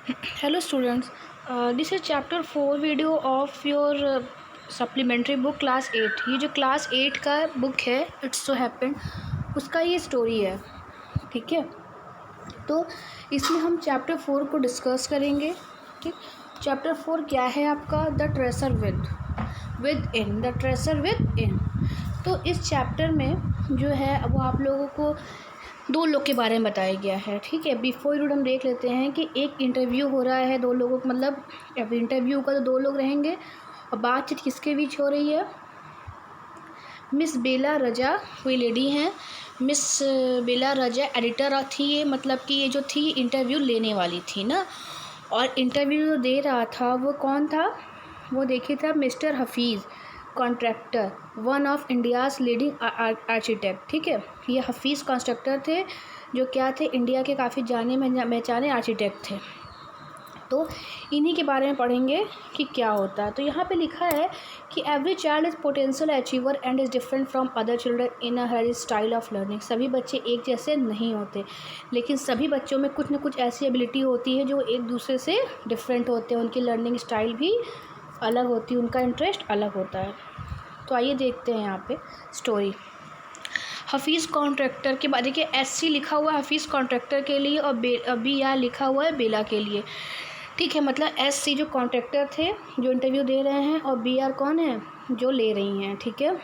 Hello students, this is chapter 4 video of your supplementary book class 8। ये जो class 8 का book है it's so happened उसका ये स्टोरी है। ठीक है, तो इसमें हम चैप्टर 4 को डिस्कस करेंगे। ठीक, चैप्टर 4 क्या है आपका? The tracer with in, the tracer with in. तो इस चैप्टर में जो है वो आप लोगों को दो लोग के बारे में बताया गया है। ठीक है, बिफोर रूड हम देख लेते हैं कि एक इंटरव्यू हो रहा है दो लोगों, मतलब अब इंटरव्यू का तो दो लोग रहेंगे और बातचीत किसके बीच हो रही है? मिस बेला रजा कोई लेडी हैं, मिस बेला रजा एडिटर थी ये, मतलब कि ये जो थी इंटरव्यू लेने वाली थी ना, और इंटरव्यू जो दे रहा था वो कौन था? वो देखिए था mister Hafeez contractor, one of India's leading architect. ठीक है, ये हफीज़ कॉन्स्ट्रक्टर थे जो क्या थे, इंडिया के काफ़ी जाने पहचाने आर्किटेक्ट थे। तो इन्हीं के बारे में पढ़ेंगे कि क्या होता है। तो यहाँ पे लिखा है कि every child is potential achiever and is different from other children in her style of learning. सभी बच्चे एक जैसे नहीं होते, लेकिन सभी बच्चों में कुछ न कुछ ऐसी एबिलिटी होती है जो एक दूसरे से डिफरेंट होते हैं। उनकी लर्निंग स्टाइल भी अलग होती है, उनका इंटरेस्ट अलग होता है। तो आइए देखते हैं यहाँ पे स्टोरी। हफीज़ कॉन्ट्रैक्टर के बाद देखिए SC लिखा हुआ है हफीज़ कॉन्ट्रैक्टर के लिए और BR लिखा हुआ है बेला के लिए। ठीक है, मतलब SC जो कॉन्ट्रैक्टर थे जो इंटरव्यू दे रहे हैं और BR कौन है जो ले रही हैं। ठीक है,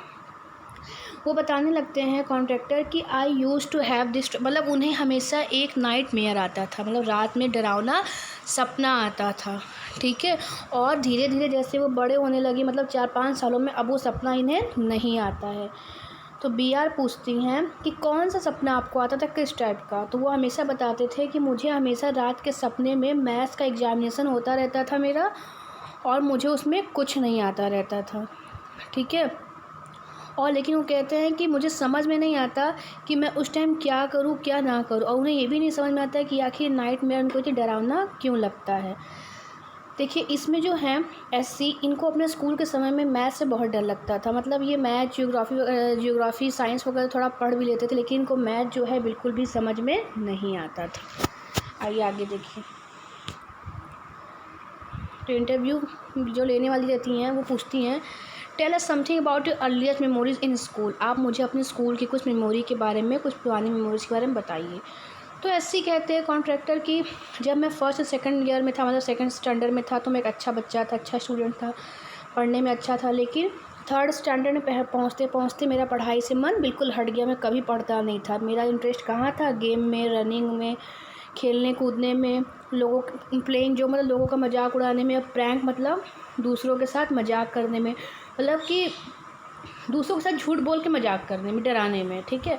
वो बताने लगते हैं कॉन्ट्रैक्टर कि आई यूज़ टू हैव दिस, मतलब उन्हें हमेशा एक नाइट मेयर आता था, मतलब रात में डरावना सपना आता था। ठीक है, और धीरे धीरे जैसे वो बड़े होने लगी, मतलब 4-5 सालों में, अब वो सपना इन्हें नहीं आता है। तो BR पूछती हैं कि कौन सा सपना आपको आता था, किस टाइप का? तो वो हमेशा बताते थे कि मुझे हमेशा रात के सपने में मैथ्स का एग्जामिनेशन होता रहता था मेरा, और मुझे उसमें कुछ नहीं आता रहता था। ठीक है, और लेकिन वो कहते हैं कि मुझे समझ में नहीं आता कि मैं उस टाइम क्या करूँ क्या ना करूँ, और उन्हें ये भी नहीं समझ में आता है कि आखिर नाइट में उनको इतना डरावना क्यों लगता है। देखिए, इसमें जो है SC, इनको अपने स्कूल के समय में मैथ से बहुत डर लगता था, मतलब ये मैथ जियोग्राफी साइंस वगैरह थोड़ा पढ़ भी लेते थे, लेकिन इनको मैथ जो है बिल्कुल भी समझ में नहीं आता था। आइए आगे देखिए। तो इंटरव्यू जो लेने वाली रहती हैं वो पूछती हैं tell us something about your earliest memories in school. आप मुझे अपने स्कूल की कुछ मेमोरी के बारे में, कुछ पुरानी मेमोरीज के बारे में बताइए। तो SC कहते हैं कॉन्ट्रैक्टर की जब मैं फर्स्ट सेकंड ईयर में था, मतलब सेकंड स्टैंडर्ड में था, तो मैं एक अच्छा बच्चा था, अच्छा स्टूडेंट था, पढ़ने में अच्छा था, लेकिन थर्ड स्टैंडर्ड में पहुँचते पहुँचते मेरा पढ़ाई से मन बिल्कुल हट गया। मैं कभी पढ़ता नहीं था। मेरा इंटरेस्ट कहाँ था? गेम में, रनिंग में, खेलने कूदने में, लोगों प्लेइंग जो, मतलब लोगों का मजाक उड़ाने में, प्रैंक मतलब दूसरों के साथ मजाक करने में, मतलब कि दूसरों के साथ झूठ बोल के मजाक करने में, डराने में। ठीक है,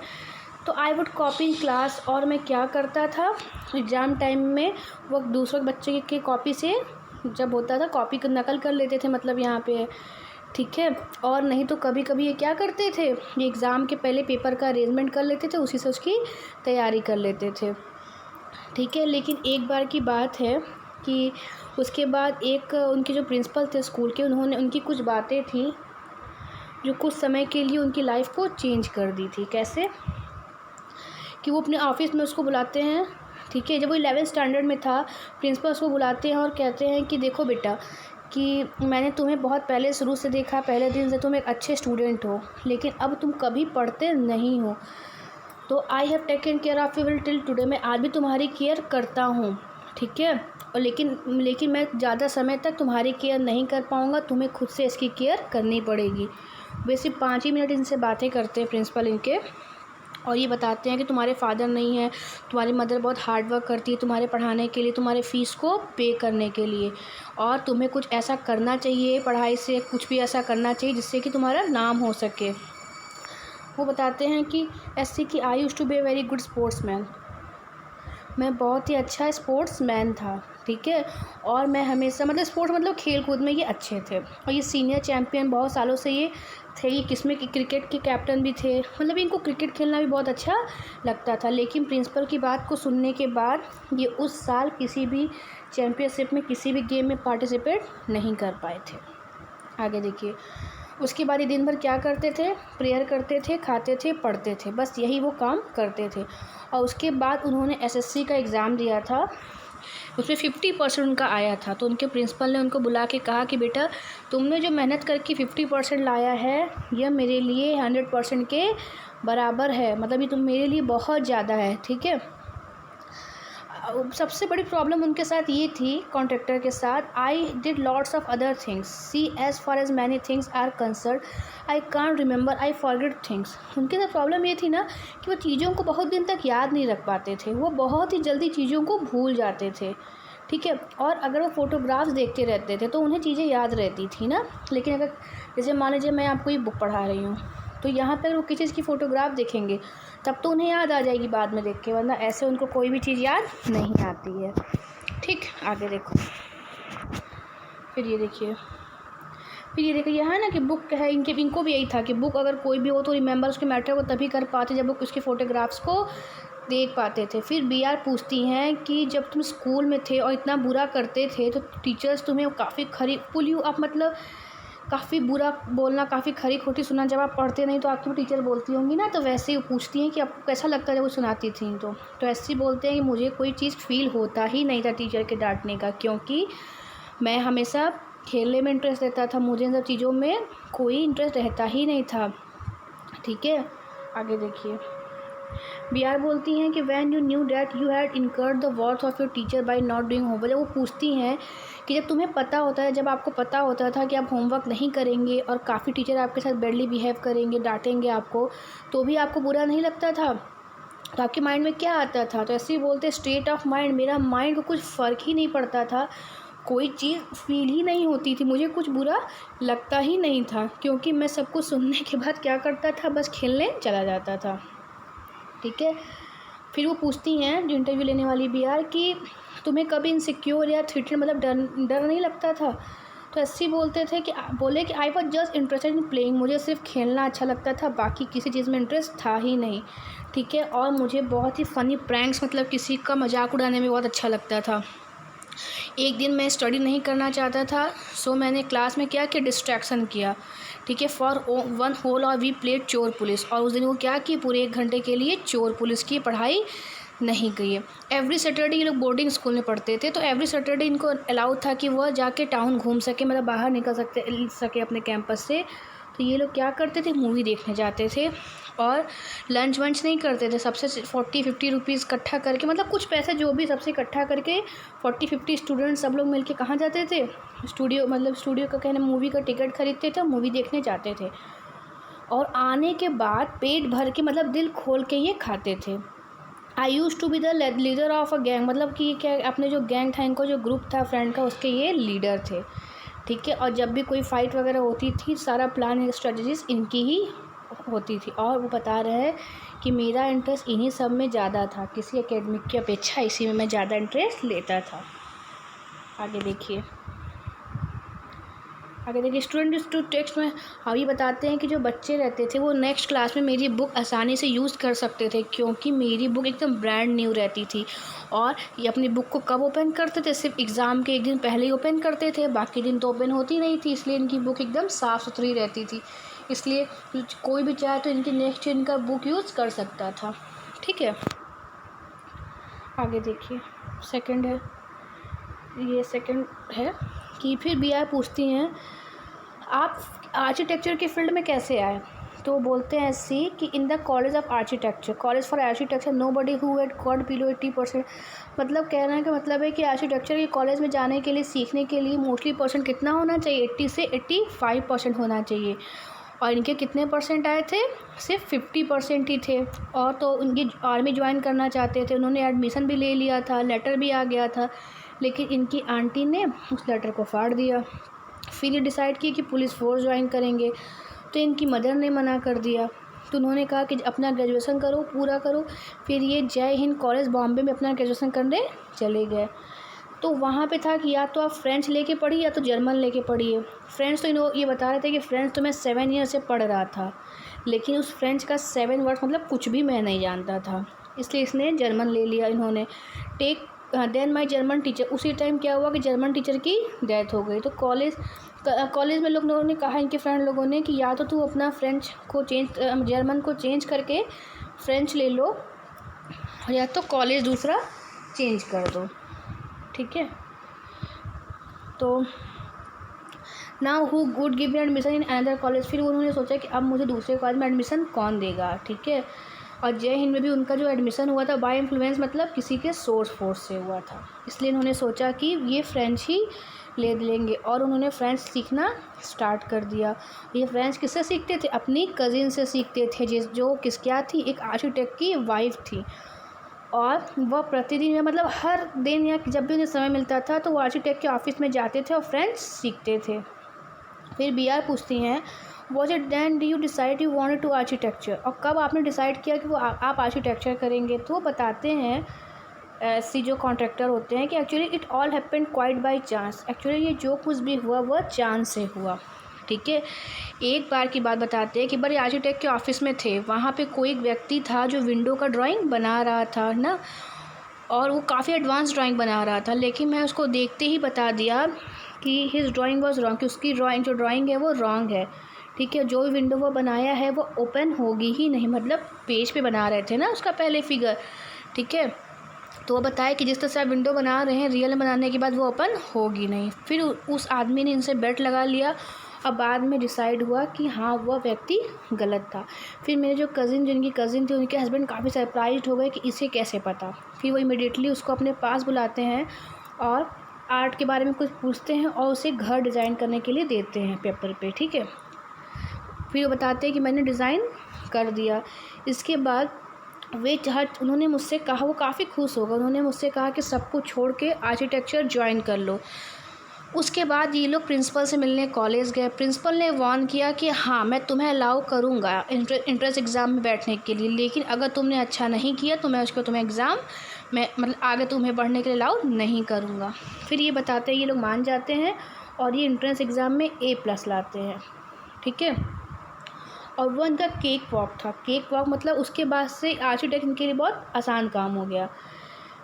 तो I would copy in class, और मैं क्या करता था एग्ज़ाम टाइम में, वो दूसरों बच्चे की कॉपी से जब होता था कॉपी नकल कर लेते थे, मतलब यहाँ पे। ठीक है, और नहीं तो कभी कभी ये क्या करते थे, ये एग्ज़ाम के पहले पेपर का अरेंजमेंट कर लेते थे, उसी से उसकी तैयारी कर लेते थे। ठीक है, लेकिन एक बार की बात है कि उसके बाद एक उनके जो प्रिंसिपल थे स्कूल के, उन्होंने, उनकी कुछ बातें थी जो कुछ समय के लिए उनकी लाइफ को चेंज कर दी थी। कैसे? कि वो अपने ऑफिस में उसको बुलाते हैं। ठीक है, जब वो 11th स्टैंडर्ड में था, प्रिंसिपल उसको बुलाते हैं और कहते हैं कि देखो बेटा, कि मैंने तुम्हें बहुत पहले शुरू से देखा, पहले दिन से तुम एक अच्छे स्टूडेंट हो, लेकिन अब तुम कभी पढ़ते नहीं हो। तो I have taken care of you will till today, मैं आज भी तुम्हारी केयर करता हूँ। ठीक है, और लेकिन मैं ज़्यादा समय तक तुम्हारी केयर नहीं कर पाऊँगा, तुम्हें खुद से इसकी केयर करनी पड़ेगी। वे सिर्फ 5 ही मिनट इनसे बातें करते हैं प्रिंसिपल इनके, और ये बताते हैं कि तुम्हारे फादर नहीं है, तुम्हारी मदर बहुत हार्ड वर्क करती है तुम्हारे पढ़ाने के लिए, तुम्हारे फ़ीस को पे करने के लिए, और तुम्हें कुछ ऐसा करना चाहिए, पढ़ाई से कुछ भी ऐसा करना चाहिए जिससे कि तुम्हारा नाम हो सके। वो बताते हैं कि SC की I used to be a very good sportsman, मैं बहुत ही अच्छा स्पोर्ट्समैन था। ठीक है, और मैं हमेशा, मतलब स्पोर्ट्स मतलब खेल कूद में ये अच्छे थे, और ये सीनियर चैम्पियन बहुत सालों से ये थे, ये किस्में की क्रिकेट के कैप्टन भी थे, मतलब इनको क्रिकेट खेलना भी बहुत अच्छा लगता था। लेकिन प्रिंसिपल की बात को सुनने के बाद ये उस साल किसी भी चैम्पियनशिप में, किसी भी गेम में पार्टिसिपेट नहीं कर पाए थे। आगे देखिए, उसके बाद ये दिन भर क्या करते थे? प्रेयर करते थे, खाते थे, पढ़ते थे, बस यही वो काम करते थे। और उसके बाद उन्होंने SSC का एग्ज़ाम दिया था, उसमें 50% उनका आया था। तो उनके प्रिंसिपल ने उनको बुला के कहा कि बेटा तुमने जो मेहनत करके 50% लाया है यह मेरे लिए 100% के बराबर है, मतलब ये तुम मेरे लिए बहुत ज़्यादा है, ठीक है। सबसे बड़ी प्रॉब्लम उनके साथ ये थी कॉन्ट्रैक्टर के साथ, I did lots of other things see as far as many things are concern I can't remember I forget things. उनके साथ प्रॉब्लम ये थी ना कि वो चीज़ों को बहुत दिन तक याद नहीं रख पाते थे, वो बहुत ही जल्दी चीज़ों को भूल जाते थे, ठीक है। और अगर वो फ़ोटोग्राफ्स देखते रहते थे तो उन्हें चीज़ें याद रहती थी ना। लेकिन अगर जैसे मान लीजिए मैं आपको ये बुक पढ़ा रही हूँ तो यहाँ पर वो किसी चीज़ की फ़ोटोग्राफ देखेंगे तब तो उन्हें याद आ जाएगी बाद में देख के, वरना ऐसे उनको कोई भी चीज़ याद नहीं आती है, ठीक। आगे देखो, फिर ये देखिए यह है ना कि बुक है, इनको भी यही था कि बुक अगर कोई भी हो तो रिमेंबर उसके मैटर को तभी कर पाते जब वो उसके फ़ोटोग्राफ्स को देख पाते थे। फिर बी आर पूछती हैं कि जब तुम स्कूल में थे और इतना बुरा करते थे तो टीचर्स तुम्हें काफ़ी खरी पुल यू अप, मतलब काफ़ी बुरा बोलना, काफ़ी खरी खोटी सुना, जब आप पढ़ते नहीं तो आपकी टीचर बोलती होंगी ना, तो वैसे ही पूछती हैं कि आपको कैसा लगता है जब वो सुनाती थी। तो ऐसे ही बोलते हैं कि मुझे कोई चीज़ फ़ील होता ही नहीं था टीचर के डांटने का, क्योंकि मैं हमेशा खेलने में इंटरेस्ट रहता था, मुझे इन सब चीज़ों में कोई इंटरेस्ट रहता ही नहीं था, ठीक है। आगे देखिए, बी आर बोलती हैं कि when you new that you had incurred the worth of your teacher by not doing homework. जब वो पूछती हैं कि जब तुम्हें पता होता है, जब आपको पता होता था कि आप होमवर्क नहीं करेंगे और काफ़ी टीचर आपके साथ बैडली बिहेव करेंगे, डांटेंगे आपको, तो भी आपको बुरा नहीं लगता था, तो आपके माइंड में क्या आता था? तो ऐसे ही बोलते स्टेट ऑफ माइंड, मेरा माइंड को कुछ फ़र्क ही नहीं पड़ता था, कोई चीज़ फील ही नहीं होती थी, मुझे कुछ बुरा लगता ही नहीं था, क्योंकि मैं सब कुछ सुनने के बाद क्या करता था, बस खेलने चला जाता था, ठीक है। फिर वो पूछती हैं जो इंटरव्यू लेने वाली बी आर कि तुम्हें कभी इनसिक्योर या थ्रेटेड, मतलब डर नहीं लगता था? तो ऐसे ही बोले कि I was just interested in playing, मुझे सिर्फ खेलना अच्छा लगता था, बाकी किसी चीज़ में इंटरेस्ट था ही नहीं, ठीक है। और मुझे बहुत ही फ़नी प्रैंक्स, मतलब किसी का मजाक उड़ाने में बहुत अच्छा लगता था। एक दिन मैं स्टडी नहीं करना चाहता था, सो मैंने क्लास में क्या किया, डिस्ट्रैक्शन किया, ठीक है। फॉर 1 होल और वी प्लेड चोर पुलिस, और उस दिन वो क्या कि पूरे 1 घंटे के लिए चोर पुलिस की पढ़ाई नहीं की है। एवरी सैटरडे ये लोग बोर्डिंग स्कूल में पढ़ते थे, तो एवरी सैटरडे इनको अलाउड था कि वह जाके टाउन घूम सके, मतलब बाहर निकल सके अपने कैंपस से। तो ये लोग क्या करते थे, मूवी देखने जाते थे और लंच वंच नहीं करते थे, सबसे 40-50 रुपीज़ इकट्ठा करके, मतलब कुछ पैसे जो भी सबसे इकट्ठा करके 40-50 स्टूडेंट सब लोग मिलके कहाँ जाते थे, स्टूडियो का कहना मूवी का टिकट खरीदते थे, मूवी देखने जाते थे, और आने के बाद पेट भर के, मतलब दिल खोल के ये खाते थे। I use to be the leader of a gang, मतलब कि क्या अपने जो गैंग था, इनको जो ग्रुप था फ्रेंड का, उसके ये लीडर थे, ठीक है। और जब भी कोई फाइट वगैरह होती थी, सारा प्लान स्ट्रेटजीज इनकी ही होती थी। और वो बता रहे हैं कि मेरा इंटरेस्ट इन्हीं सब में ज़्यादा था, किसी एकेडमिक की अपेक्षा इसी में मैं ज़्यादा इंटरेस्ट लेता था। आगे देखिए स्टूडेंट टू टेक्स्ट में अभी बताते हैं कि जो बच्चे रहते थे वो नेक्स्ट क्लास में मेरी बुक आसानी से यूज़ कर सकते थे, क्योंकि मेरी बुक एकदम ब्रांड न्यू रहती थी। और ये अपनी बुक को कब ओपन करते थे, सिर्फ एग्ज़ाम के 1 दिन पहले ही ओपन करते थे, बाकी दिन तो ओपन होती नहीं थी, इसलिए इनकी बुक एकदम साफ़ सुथरी रहती थी, इसलिए कोई भी चाहे तो इनकी नेक्स्ट इनका बुक यूज़ कर सकता था, ठीक है। आगे देखिए सेकंड है कि फिर बी आर पूछती हैं आप आर्किटेक्चर के फील्ड में कैसे आए? तो बोलते हैं ऐसे कि in the college for architecture nobody who had got below 80%, मतलब कहने का मतलब है कि आर्किटेक्चर के कॉलेज में जाने के लिए, सीखने के लिए मोस्टली परसेंट कितना होना चाहिए, 80 से 85% होना चाहिए, और इनके कितने परसेंट आए थे, सिर्फ 50% ही थे। और तो उनकी आर्मी ज्वाइन करना चाहते थे, उन्होंने एडमिशन भी ले लिया था, लेटर भी आ गया था, लेकिन इनकी आंटी ने उस लेटर को फाड़ दिया। फिर ये डिसाइड किया कि पुलिस फोर्स ज्वाइन करेंगे, तो इनकी मदर ने मना कर दिया, तो उन्होंने कहा कि अपना ग्रेजुएशन करो, पूरा करो। फिर ये जय हिंद कॉलेज बॉम्बे में अपना ग्रेजुएशन करने चले गए। तो वहाँ पे था कि या तो आप फ्रेंच लेके पढ़िए या तो जर्मन लेके पढ़िए। फ्रेंच तो ये बता रहे थे कि फ्रेंच तो मैं 7 ईयर से पढ़ रहा था, लेकिन उस फ्रेंच का 7 वर्ड मतलब कुछ भी मैं नहीं जानता था, इसलिए इसने जर्मन ले लिया इन्होंने। देन माई जर्मन टीचर, उसी टाइम क्या हुआ कि जर्मन टीचर की डेथ हो गई। तो कॉलेज में लोगों ने कहा, इनके फ्रेंड लोगों ने, कि या तो तू अपना जर्मन को चेंज करके फ्रेंच ले लो, या तो कॉलेज दूसरा चेंज कर दो, ठीक है। तो now who good give me admission in another college, फिर उन्होंने सोचा कि अब मुझे दूसरे कॉलेज में एडमिशन कौन देगा, ठीक है। और जय हिंद में भी उनका जो एडमिशन हुआ था बाय इन्फ्लुएंस, मतलब किसी के सोर्स फोर्स से हुआ था, इसलिए उन्होंने सोचा कि ये फ्रेंच ही ले लेंगे और उन्होंने फ्रेंच सीखना स्टार्ट कर दिया। ये फ्रेंच किससे सीखते थे? अपनी कज़िन से सीखते थे, जो क्या थी, एक आर्किटेक्ट की वाइफ थी। और वह प्रतिदिन में मतलब हर दिन या जब भी उन्हें समय मिलता था तो वो आर्किटेक्ट के ऑफिस में जाते थे और फ्रेंच सीखते थे। फिर बी आर पूछती हैं, was it then do you decide you wanted to architecture, और कब आपने डिसाइड किया कि वो आप आर्किटेक्चर करेंगे? तो बताते हैं ऐसी जो कॉन्ट्रैक्टर होते हैं कि actually it all happened quite by chance, actually ये जो कुछ भी हुआ वह चांस से हुआ, ठीक है। एक बार की बात बताते हैं कि बड़े आर्किटेक्ट के ऑफिस में थे, वहाँ पे कोई एक व्यक्ति था जो विंडो का ड्राइंग बना रहा था ना, और वो काफ़ी एडवांस ड्राइंग बना रहा था, लेकिन मैं उसको देखते ही बता दिया कि हिज ड्राइंग वॉज रॉन्ग, कि उसकी जो ड्राइंग है वो रॉन्ग है, ठीक है। जो विंडो वो बनाया है वो ओपन होगी ही नहीं, मतलब पेज पे बना रहे थे ना उसका पहले फिगर, ठीक है। तो वो बताया कि जिस तरह से आप विंडो बना रहे हैं रियल में बनाने के बाद वो ओपन होगी नहीं। फिर उस आदमी ने इनसे बेट लगा लिया और बाद में डिसाइड हुआ कि हाँ वह व्यक्ति गलत था। फिर मेरे जो कज़िन, जिनकी कज़िन थी, उनके हस्बैंड काफ़ी सरप्राइज हो गए कि इसे कैसे पता। फिर वो इमीडिएटली उसको अपने पास बुलाते हैं और आर्ट के बारे में कुछ पूछते हैं और उसे घर डिज़ाइन करने के लिए देते हैं पेपर पे, ठीक है। फिर वो बताते हैं कि मैंने डिज़ाइन कर दिया। इसके बाद उन्होंने मुझसे कहा, वो काफ़ी खुश हो गए, उन्होंने मुझसे कहा कि सब कुछ छोड़ के आर्किटेक्चर ज्वाइन कर लो। उसके बाद ये लोग प्रिंसिपल से मिलने कॉलेज गए। प्रिंसिपल ने वार्न किया कि हाँ मैं तुम्हें अलाउ करूँगा इंट्रेंस एग्ज़ाम में बैठने के लिए, लेकिन अगर तुमने अच्छा नहीं किया तो मैं तुम्हें एग्ज़ाम में मतलब आगे तुम्हें बढ़ने के लिए अलाउ नहीं करूँगा। फिर ये बताते हैं, ये लोग मान जाते हैं और ये इंट्रेंस एग्ज़ाम में A+ लाते हैं, ठीक है। और वो इनका केक वॉक था। केक वॉक मतलब उसके बाद से आर्किटेक्ट इनके लिए बहुत आसान काम हो गया।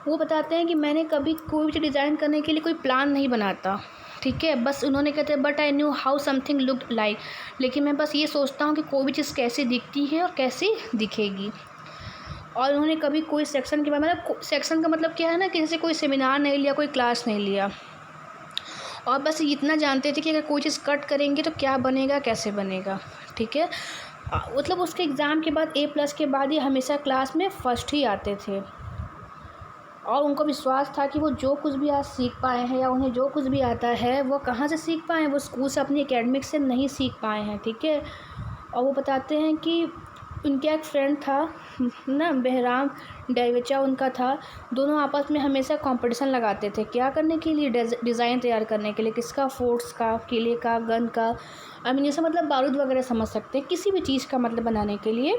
वो बताते हैं कि मैंने कभी कोई भी डिज़ाइन करने के लिए कोई प्लान नहीं बनाता, ठीक है। बस उन्होंने कहते हैं but I knew how something looked like, लेकिन मैं बस ये सोचता हूँ कि कोई भी चीज़ कैसी दिखती है और कैसी दिखेगी। और उन्होंने कभी कोई सेक्शन के बारे में, मतलब सेक्शन का मतलब क्या है ना कि जैसे कोई सेमिनार नहीं लिया, कोई क्लास नहीं लिया, और बस इतना जानते थे कि अगर कोई चीज़ कट करेंगे तो क्या बनेगा, कैसे बनेगा, ठीक है। मतलब उसके एग्ज़ाम के बाद A+ के बाद ये हमेशा क्लास में फ़र्स्ट ही आते थे और उनको विश्वास था कि वो जो कुछ भी आज सीख पाए हैं या उन्हें जो कुछ भी आता है वो कहाँ से सीख पाए हैं, वो स्कूल से, अपनी एकेडमिक से नहीं सीख पाए हैं, ठीक है। और वो बताते हैं कि उनका एक फ्रेंड था ना, बहराम डाइवेचा उनका था, दोनों आपस में हमेशा कंपटीशन लगाते थे, क्या करने के लिए, डिज़ाइन तैयार करने के लिए, किसका, फोर्ट्स का, किले का, गन का, आई मीन जैसे मतलब बारूद वगैरह समझ सकते हैं, किसी भी चीज़ का मतलब बनाने के लिए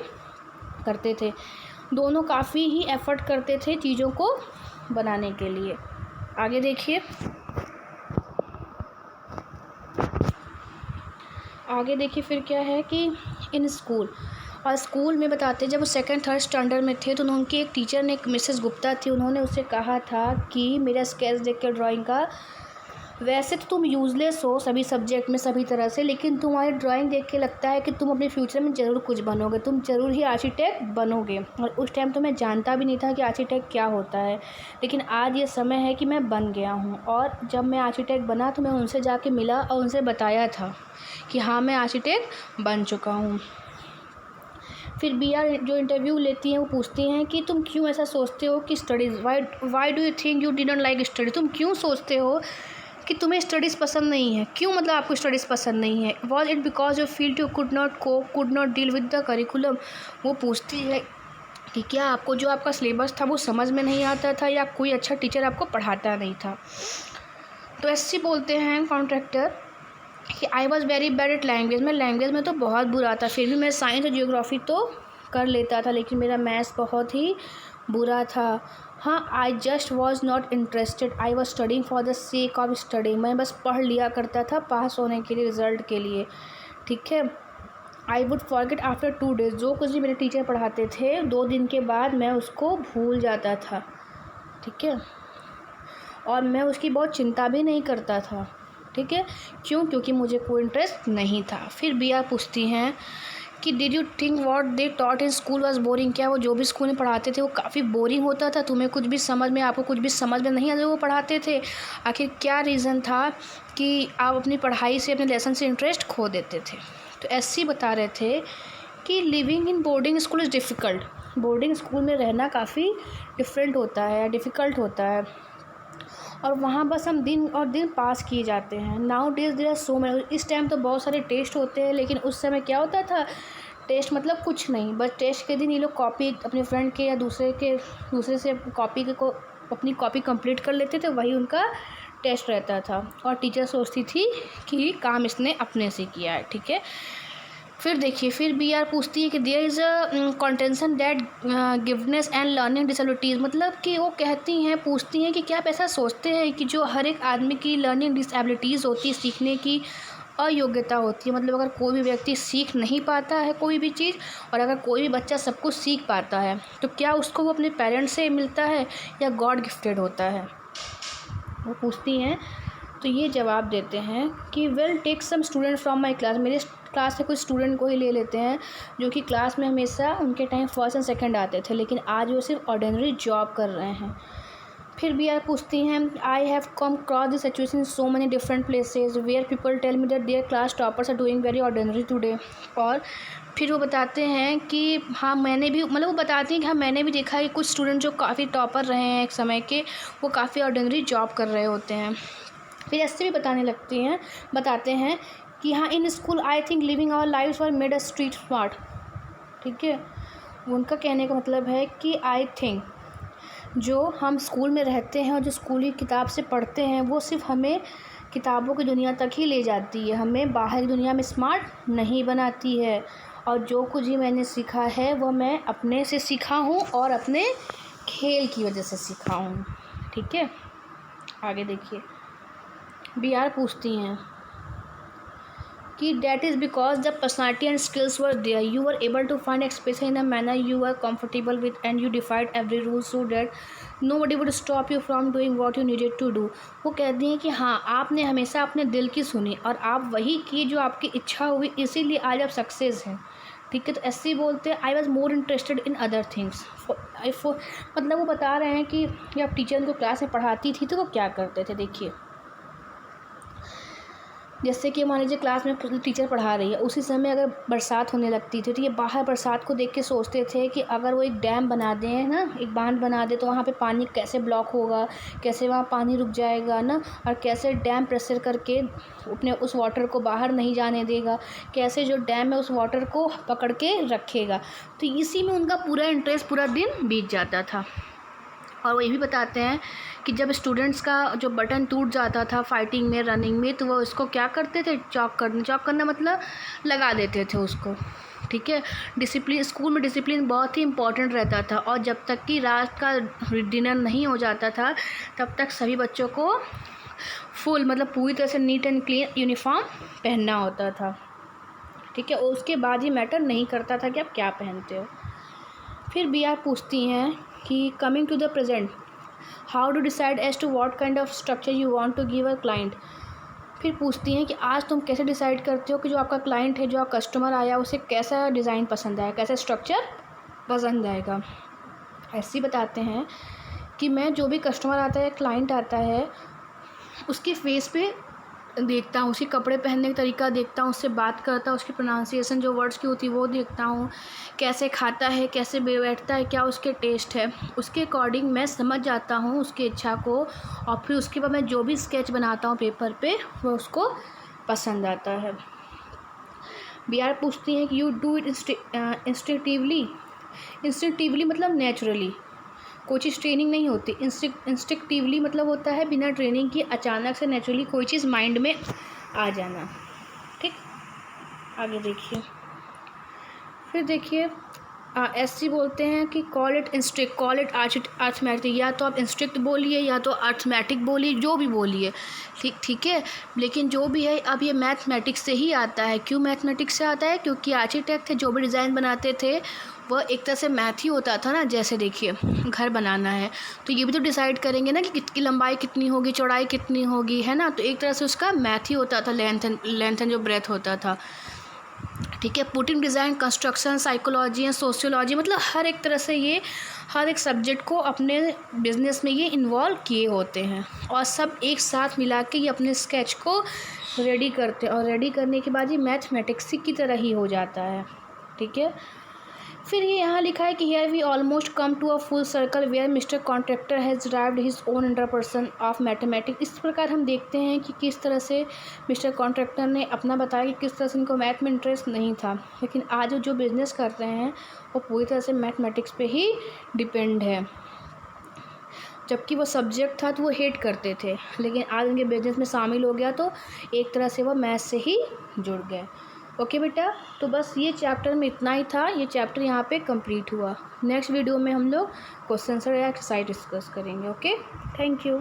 करते थे। दोनों काफ़ी ही एफ़र्ट करते थे चीज़ों को बनाने के लिए। आगे देखिए, फिर क्या है कि इन स्कूल, और स्कूल में बताते जब वो 2nd-3rd स्टैंडर्ड में थे तो उनके एक टीचर ने, एक मिसेस गुप्ता थी, उन्होंने उससे कहा था कि मेरा स्केच देख कर ड्राइंग का, वैसे तो तुम यूज़लेस हो सभी सब्जेक्ट में सभी तरह से, लेकिन तुम्हारी ड्राइंग देख के लगता है कि तुम अपने फ्यूचर में ज़रूर कुछ बनोगे, तुम ज़रूर ही आर्किटेक्ट बनोगे। और उस टाइम तो मैं जानता भी नहीं था कि आर्किटेक्ट क्या होता है, लेकिन आज ये समय है कि मैं बन गया हूँ। और जब मैं आर्किटेक्ट बना तो मैं उनसे जाके मिला और उनसे बताया था कि हाँ मैं आर्किटेक्ट बन चुका हूँ। फिर BR जो इंटरव्यू लेती हैं वो पूछती हैं कि तुम क्यों ऐसा सोचते हो कि studies, why do you think you didn't like study, तुम क्यों सोचते हो कि तुम्हें स्टडीज़ पसंद नहीं है, क्यों मतलब आपको स्टडीज़ पसंद नहीं है। Was it because you feel you could not deal with the curriculum, वो पूछती है कि क्या आपको जो आपका सिलेबस था वो समझ में नहीं आता था या कोई अच्छा टीचर आपको पढ़ाता नहीं था। तो ऐसे बोलते हैं कॉन्ट्रैक्टर कि I was very bad at language, मैं लैंग्वेज में तो बहुत बुरा था, फिर भी मैं साइंस और जियोग्राफी तो कर लेता था, लेकिन मेरा मैथ्स बहुत ही बुरा था। हाँ, I just was not interested, I was studying for the sake of study, मैं बस पढ़ लिया करता था पास होने के लिए, रिज़ल्ट के लिए, ठीक है। I would forget after 2 days, जो कुछ भी मेरे टीचर पढ़ाते थे 2 दिन के बाद मैं उसको भूल जाता था, ठीक है। और मैं उसकी बहुत चिंता भी नहीं करता था, ठीक है। क्यों? क्योंकि मुझे कोई इंटरेस्ट नहीं था। फिर BR पूछती हैं कि did you think what they taught in school was boring, क्या वो जो भी स्कूल में पढ़ाते थे वो काफ़ी बोरिंग होता था, तुम्हें कुछ भी समझ में आपको कुछ भी समझ में नहीं आता वो पढ़ाते थे? आखिर क्या रीज़न था कि आप अपनी पढ़ाई से अपने लेसन से इंटरेस्ट खो देते थे? तो ऐसे बता रहे थे कि living in boarding school is difficult, boarding school में रहना काफ़ी डिफरेंट होता है, डिफ़िकल्ट होता है, और वहाँ बस हम दिन और दिन पास किए जाते हैं। Nowadays there are so many, इस टाइम तो बहुत सारे टेस्ट होते हैं, लेकिन उस समय क्या होता था, टेस्ट मतलब कुछ नहीं, बस टेस्ट के दिन ये लोग कॉपी अपने फ्रेंड के या दूसरे से कॉपी को अपनी कॉपी कंप्लीट कर लेते थे, वही उनका टेस्ट रहता था, और टीचर सोचती थी कि काम इसने अपने से किया है। ठीक है, फिर देखिए, फिर बी आर पूछती है कि there is a contention that giftedness and learning disabilities, मतलब कि वो पूछती हैं कि क्या आप ऐसा सोचते हैं कि जो हर एक आदमी की लर्निंग डिसेबिलिटीज़ होती है, सीखने की अयोग्यता होती है, मतलब अगर कोई भी व्यक्ति सीख नहीं पाता है कोई भी चीज़, और अगर कोई भी बच्चा सब कुछ सीख पाता है, तो क्या उसको वो अपने पेरेंट्स से मिलता है या गॉड गिफ्टेड होता है? वो पूछती हैं, तो ये जवाब देते हैं कि well take some student from my class, मेरे क्लास से कुछ स्टूडेंट को ही ले लेते हैं जो कि क्लास में हमेशा उनके टाइम फर्स्ट एंड सेकंड आते थे, लेकिन आज वो सिर्फ ऑर्डिनरी जॉब कर रहे हैं। फिर भी यार पूछती हैं, I have come across this situation in so many different places where people tell me that their class toppers are doing very ordinary today. और फिर वो बताते हैं कि हाँ मैंने भी, मतलब वो बताती हैं कि हाँ मैंने भी देखा है कि कुछ स्टूडेंट जो काफ़ी टॉपर रहे हैं एक समय के, वो काफ़ी ऑर्डिनरी जॉब कर रहे होते हैं। फिर ऐसे भी बताते हैं कि हाँ in school I think living our lives were made a street smart. ठीक है, उनका कहने का मतलब है कि आई थिंक जो हम स्कूल में रहते हैं और जो स्कूल की किताब से पढ़ते हैं वो सिर्फ हमें किताबों की दुनिया तक ही ले जाती है, हमें बाहर की दुनिया में स्मार्ट नहीं बनाती है। और जो कुछ भी मैंने सीखा है वह मैं अपने से सीखा हूँ और अपने खेल की वजह से सीखा हूँ। ठीक है, आगे देखिए, बी आर पूछती हैं कि that is because the personality and skills were there, you were able to find expression in a manner you are comfortable with and you defied every rule so that nobody would stop you from doing what you needed to do. वो कहती हैं कि हाँ आपने हमेशा अपने दिल की सुनी और आप वही किए जो आपकी इच्छा हुई, इसीलिए आज आप सक्सेस हैं। ठीक है, तो ऐसे ही बोलते हैं, I was more interested in other things. मतलब वो बता रहे हैं कि जब टीचर उनको क्लास में पढ़ाती थी तो वो क्या करते थे। देखिए, जैसे कि मान लीजिए क्लास में टीचर पढ़ा रही है, उसी समय अगर बरसात होने लगती थी तो ये बाहर बरसात को देख के सोचते थे कि अगर वो एक डैम बना दें ना, एक बांध बना दे, तो वहाँ पे पानी कैसे ब्लॉक होगा, कैसे वहाँ पानी रुक जाएगा ना, और कैसे डैम प्रेशर करके अपने उस वाटर को बाहर नहीं जाने देगा, कैसे जो डैम है उस वाटर को पकड़ के रखेगा। तो इसी में उनका पूरा इंटरेस्ट पूरा दिन बीत जाता था। और वो ये भी बताते हैं कि जब स्टूडेंट्स का जो बटन टूट जाता था फाइटिंग में, रनिंग में, तो वो इसको क्या करते थे, चॉक करना मतलब लगा देते थे उसको। ठीक है, डिसिप्लिन, स्कूल में डिसिप्लिन बहुत ही इंपॉर्टेंट रहता था, और जब तक कि रात का डिनर नहीं हो जाता था तब तक सभी बच्चों को फुल मतलब पूरी तरह से नीट एंड क्लीन यूनिफॉर्म पहनना होता था। ठीक है, और उसके बाद ही मैटर नहीं करता था कि आप क्या पहनते हो। फिर बी आर पूछती हैं कि coming to the present how to decide as to what kind of structure you want to give a client. फिर पूछती हैं कि आज तुम कैसे डिसाइड करते हो कि जो आपका क्लाइंट है, जो आपका कस्टमर आया, उसे कैसा डिज़ाइन पसंद आया, कैसा स्ट्रक्चर पसंद आएगा। ऐसे ही बताते हैं कि मैं जो भी कस्टमर आता है, क्लाइंट आता है, उसके फेस पे देखता हूँ, उसके कपड़े पहनने का तरीका देखता हूँ, उससे बात करता हूँ, उसकी प्रोनाउंसिएशन जो वर्ड्स की होती है वो देखता हूँ, कैसे खाता है, कैसे बैठता है, क्या उसके टेस्ट है, उसके अकॉर्डिंग मैं समझ जाता हूँ उसकी इच्छा को, और फिर उसके बाद मैं जो भी स्केच बनाता हूँ पेपर पे वो उसको पसंद आता है। बी आर पूछती हैं कि यू डू इट इंस्टिंक्टिवली मतलब नेचुरली, कोई चीज़ ट्रेनिंग नहीं होती। इंस्टिंक्टिवली मतलब होता है बिना ट्रेनिंग के अचानक से नेचुरली कोई चीज़ माइंड में आ जाना। ठीक, आगे देखिए, फिर देखिए ऐसे बोलते हैं कि call it instinct, call it arithmetic, या तो आप इंस्ट्रिक्ट बोलिए या तो अर्थमेटिक बोलिए, जो भी बोलिए। ठीक है, लेकिन जो भी है अब ये मैथमेटिक्स से ही आता है। क्यों मैथमेटिक्स से आता है? क्योंकि आर्किटेक्ट थे, जो भी डिज़ाइन बनाते थे वह एक तरह से मैथ ही होता था ना। जैसे देखिए घर बनाना है तो ये भी तो डिसाइड करेंगे ना कि कितनी लंबाई कितनी होगी, चौड़ाई कितनी होगी, है ना। तो एक तरह से उसका मैथ ही होता था, लेंथ एंड जो ब्रेथ होता था। ठीक है। Putting design, construction, psychology and sociology, मतलब हर एक तरह से ये हर एक सब्जेक्ट को अपने बिजनेस में ये इन्वॉल्व किए होते हैं और सब एक साथ मिला के ये अपने स्केच को रेडी करते हैं और रेडी करने के बाद ये मैथमेटिक्स की तरह ही हो जाता है। ठीक है। फिर ये यहाँ लिखा है कि here we almost come to a full circle where mister contractor has derived his own interpretation of mathematics. इस प्रकार हम देखते हैं कि किस तरह से मिस्टर कॉन्ट्रैक्टर ने अपना बताया कि किस तरह से इनको मैथ में इंटरेस्ट नहीं था, लेकिन आज जो बिज़नेस करते हैं वो पूरी तरह से मैथमेटिक्स पे ही डिपेंड है। जबकि वो सब्जेक्ट था तो वो हेट करते थे, लेकिन आज उनके बिजनेस में शामिल हो गया तो एक तरह से वो मैथ से ही जुड़ गए। ओके बेटा, तो बस ये चैप्टर में इतना ही था। ये चैप्टर यहाँ पे कंप्लीट हुआ। नेक्स्ट वीडियो में हम लोग क्वेश्चन आंसर या एक्सरसाइज डिस्कस करेंगे। Okay, thank you.